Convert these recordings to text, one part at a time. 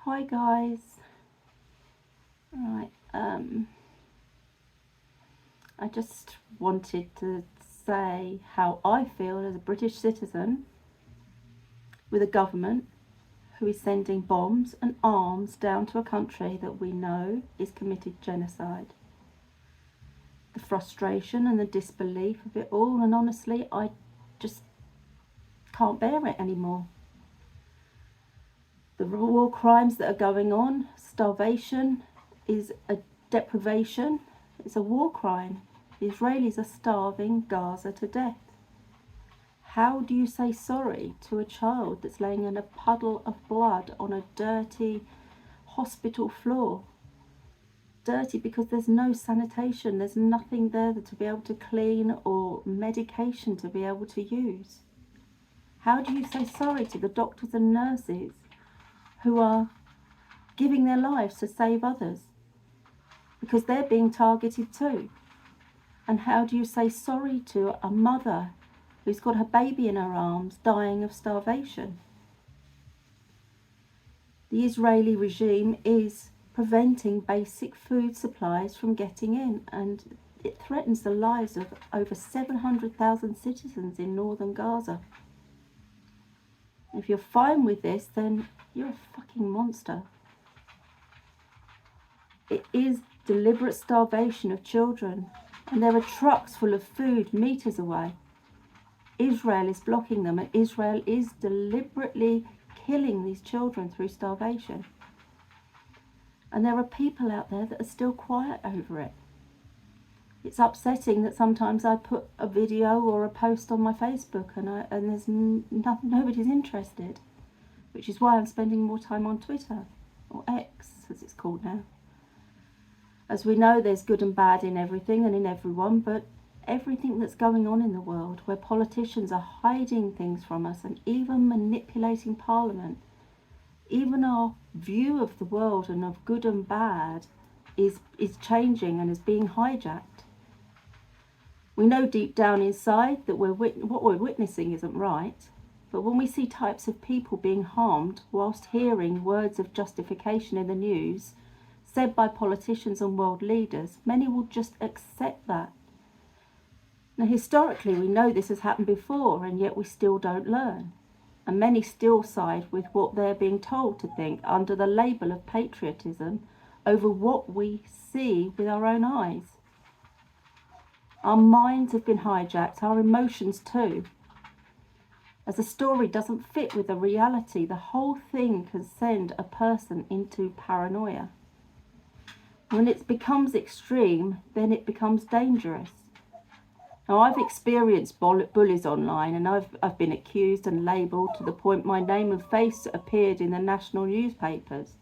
Hi guys. Right, I just wanted to say how I feel as a British citizen with a government who is sending bombs and arms down to a country that we know is committed genocide. The frustration and the disbelief of it all, and honestly, I just can't bear it anymore. The war crimes that are going on, starvation is a deprivation, it's a war crime. The Israelis are starving Gaza to death. How do you say sorry to a child that's laying in a puddle of blood on a dirty hospital floor? Dirty because there's no sanitation, there's nothing there to be able to clean or medication to be able to use. How do you say sorry to the doctors and nurses who are giving their lives to save others? Because they're being targeted too. And how do you say sorry to a mother who's got her baby in her arms dying of starvation? The Israeli regime is preventing basic food supplies from getting in, and it threatens the lives of over 700,000 citizens in northern Gaza. If you're fine with this, then you're a fucking monster. It is deliberate starvation of children, and there are trucks full of food meters away. Israel is blocking them, and Israel is deliberately killing these children through starvation. And there are people out there that are still quiet over it. It's upsetting that sometimes I put a video or a post on my Facebook and there's nobody's interested, which is why I'm spending more time on Twitter, or X as it's called now. As we know, there's good and bad in everything and in everyone, but everything that's going on in the world, where politicians are hiding things from us and even manipulating Parliament, even our view of the world and of good and bad is changing and is being hijacked. We know deep down inside that what we're witnessing isn't right, but when we see types of people being harmed whilst hearing words of justification in the news said by politicians and world leaders, many will just accept that. Now, historically, we know this has happened before, and yet we still don't learn. And many still side with what they're being told to think under the label of patriotism over what we see with our own eyes. Our minds have been hijacked, our emotions too. As a story doesn't fit with the reality, the whole thing can send a person into paranoia. When it becomes extreme, then it becomes dangerous. Now, I've experienced bullies online, and I've been accused and labelled to the point my name and face appeared in the national newspapers.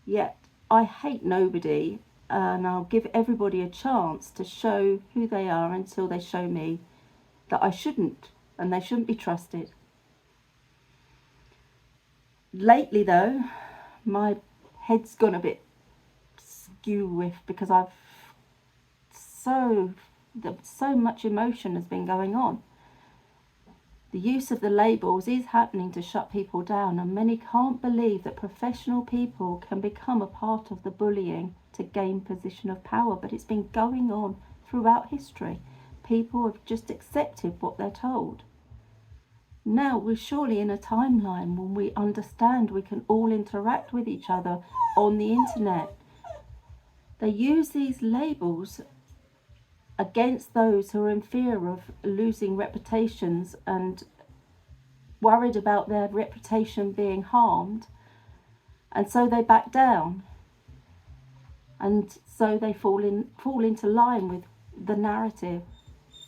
Yet I hate nobody, and I'll give everybody a chance to show who they are until they show me that I shouldn't, and they shouldn't be trusted. Lately though, my head's gone a bit skew with, because so much emotion has been going on. The use of the labels is happening to shut people down, and many can't believe that professional people can become a part of the bullying to gain position of power, but it's been going on throughout history. People have just accepted what they're told. Now we're surely in a timeline when we understand we can all interact with each other on the internet. They use these labels against those who are in fear of losing reputations and worried about their reputation being harmed, and so they back down, and so they fall into line with the narrative,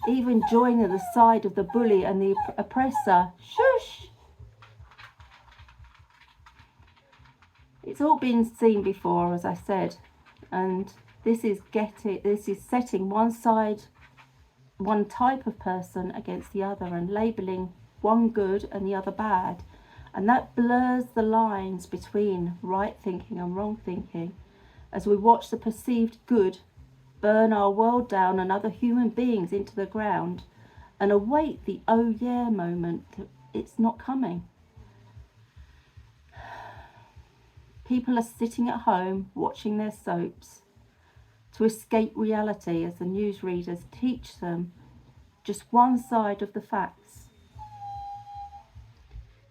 even joining the side of the bully and the oppressor. Shush! It's all been seen before, as I said, and this is setting one type of person against the other and labelling one good and the other bad, and that blurs the lines between right thinking and wrong thinking as we watch the perceived good burn our world down and other human beings into the ground and await the oh yeah moment. It's not coming. People are sitting at home watching their soaps to escape reality as the newsreaders teach them just one side of the facts.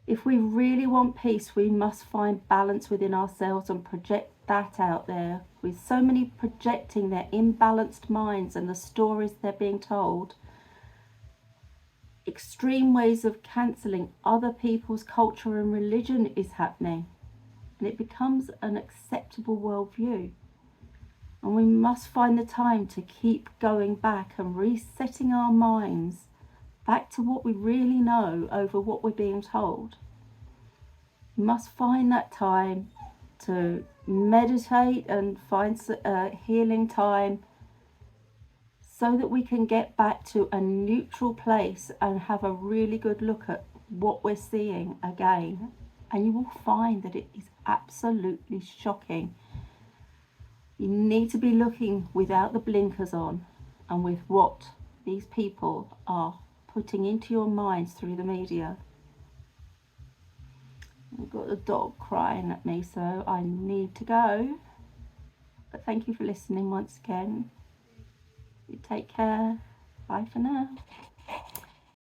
If we really want peace, we must find balance within ourselves and project that out there. With so many projecting their imbalanced minds and the stories they're being told, extreme ways of cancelling other people's culture and religion is happening, and it becomes an acceptable worldview. And we must find the time to keep going back and resetting our minds back to what we really know over what we're being told. We must find that time to meditate and find healing time so that we can get back to a neutral place and have a really good look at what we're seeing again. And you will find that it is absolutely shocking. You need to be looking without the blinkers on and with what these people are putting into your minds through the media. I've got the dog crying at me, so I need to go. But thank you for listening once again. You take care. Bye for now.